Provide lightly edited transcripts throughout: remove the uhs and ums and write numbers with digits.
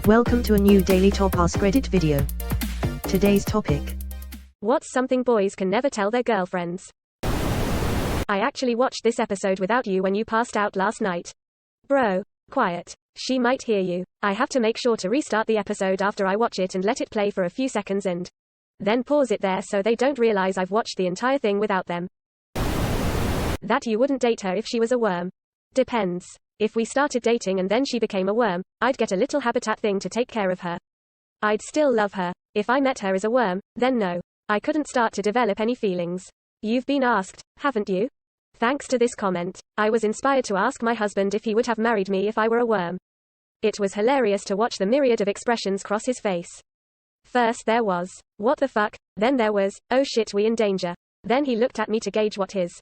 Welcome to a new Daily Top Askreddit video. Today's topic. What's something boys can never tell their girlfriends? I actually watched this episode without you when you passed out last night. Bro, quiet. She might hear you. I have to make sure to restart the episode after I watch it and let it play for a few seconds and then pause it there so they don't realize I've watched the entire thing without them. That you wouldn't date her if she was a worm. Depends. If we started dating and then she became a worm, I'd get a little habitat thing to take care of her. I'd still love her. If I met her as a worm, then no. I couldn't start to develop any feelings. You've been asked, haven't you? Thanks to this comment, I was inspired to ask my husband if he would have married me if I were a worm. It was hilarious to watch the myriad of expressions cross his face. First there was, what the fuck, then there was, oh shit, we in danger. Then he looked at me to gauge what his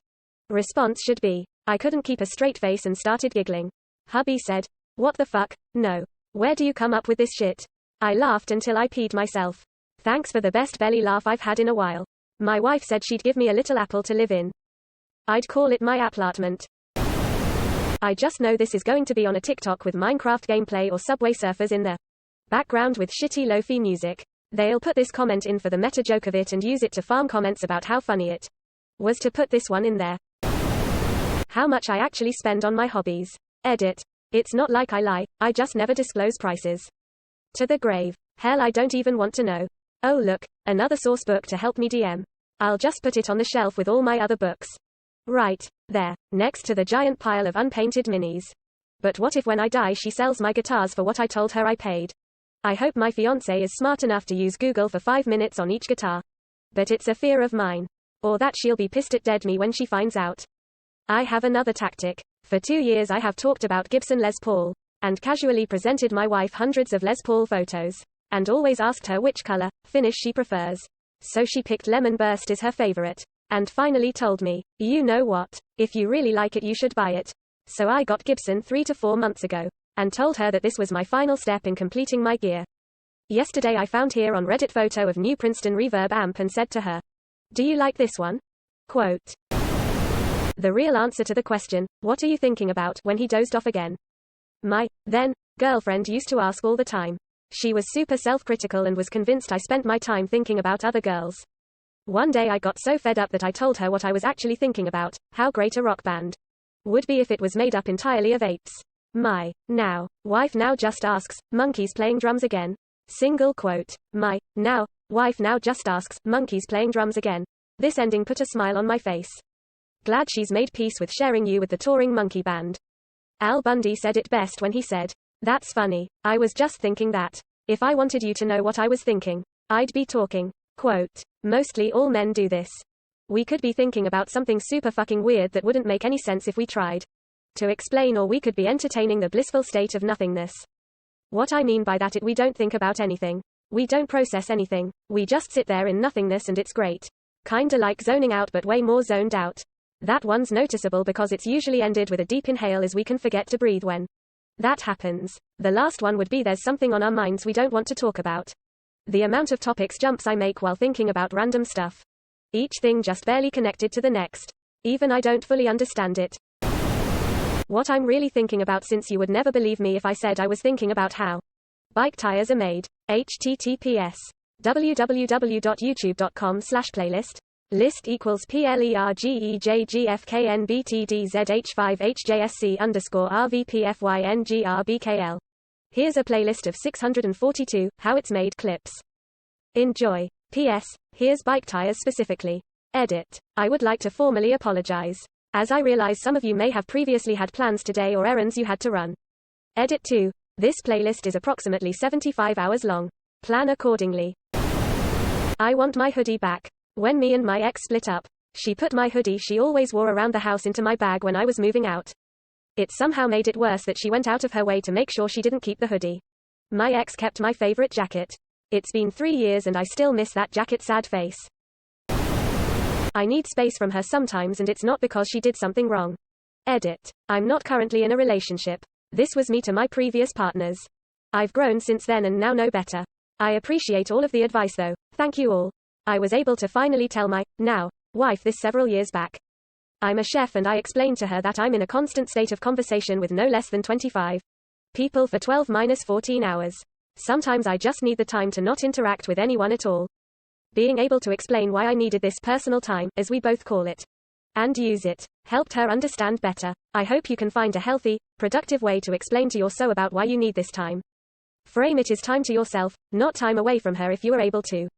response should be. I couldn't keep a straight face and started giggling. Hubby said, what the fuck, no. Where do you come up with this shit? I laughed until I peed myself. Thanks for the best belly laugh I've had in a while. My wife said she'd give me a little apple to live in. I'd call it my apartment. I just know this is going to be on a TikTok with Minecraft gameplay or Subway Surfers in the background with shitty lo-fi music. They'll put this comment in for the meta joke of it and use it to farm comments about how funny it was to put this one in there. How much I actually spend on my hobbies. Edit. It's not like I lie, I just never disclose prices. To the grave. Hell, I don't even want to know. Oh look, another source book to help me DM. I'll just put it on the shelf with all my other books. Right there, next to the giant pile of unpainted minis. But what if when I die she sells my guitars for what I told her I paid? I hope my fiancé is smart enough to use Google for 5 minutes on each guitar. But it's a fear of mine. Or that she'll be pissed at dead me when she finds out. I have another tactic. For 2 years I have talked about Gibson Les Paul, and casually presented my wife hundreds of Les Paul photos, and always asked her which color, finish she prefers. So she picked Lemon Burst as her favorite, and finally told me, you know what, if you really like it you should buy it. So I got Gibson 3 to 4 months ago, and told her that this was my final step in completing my gear. Yesterday I found here on Reddit photo of new Princeton Reverb amp and said to her, do you like this one? Quote. The real answer to the question, what are you thinking about, when he dozed off again? My, then, girlfriend used to ask all the time. She was super self-critical and was convinced I spent my time thinking about other girls. One day I got so fed up that I told her what I was actually thinking about, how great a rock band would be if it was made up entirely of apes. My, now, wife now just asks, monkeys playing drums again? Single quote. My, now, wife now just asks, monkeys playing drums again? This ending put a smile on my face. Glad she's made peace with sharing you with the touring monkey band. Al Bundy said it best when he said, that's funny, I was just thinking that. If I wanted you to know what I was thinking, I'd be talking. Quote. Mostly all men do this. We could be thinking about something super fucking weird that wouldn't make any sense if we tried to explain, or we could be entertaining the blissful state of nothingness. What I mean by that is we don't think about anything. We don't process anything. We just sit there in nothingness and it's great. Kinda like zoning out but way more zoned out. That one's noticeable because it's usually ended with a deep inhale as we can forget to breathe when that happens. The last one would be there's something on our minds we don't want to talk about. The amount of topics jumps I make while thinking about random stuff. Each thing just barely connected to the next. Even I don't fully understand it. What I'm really thinking about, since you would never believe me if I said I was thinking about how bike tires are made. https www.youtube.com/playlist list equals PLERGEJGFKNBTDZH5HJSC_RVPFYNGRBKL. Here's a playlist of 642 how it's made clips. Enjoy. PS. Here's bike tires specifically. Edit. I would like to formally apologize, as I realize some of you may have previously had plans today or errands you had to run. Edit 2. This playlist is approximately 75 hours long. Plan accordingly. I want my hoodie back. When me and my ex split up, she put my hoodie she always wore around the house into my bag when I was moving out. It somehow made it worse that she went out of her way to make sure she didn't keep the hoodie. My ex kept my favorite jacket. It's been 3 years and I still miss that jacket. Sad face. I need space from her sometimes, and it's not because she did something wrong. Edit. I'm not currently in a relationship. This was me to my previous partners. I've grown since then and now know better. I appreciate all of the advice though. Thank you all. I was able to finally tell my, now, wife this several years back. I'm a chef and I explained to her that I'm in a constant state of conversation with no less than 25 people for 12-14 hours. Sometimes I just need the time to not interact with anyone at all. Being able to explain why I needed this personal time, as we both call it, and use it, helped her understand better. I hope you can find a healthy, productive way to explain to your so about why you need this time. Frame it as time to yourself, not time away from her if you are able to.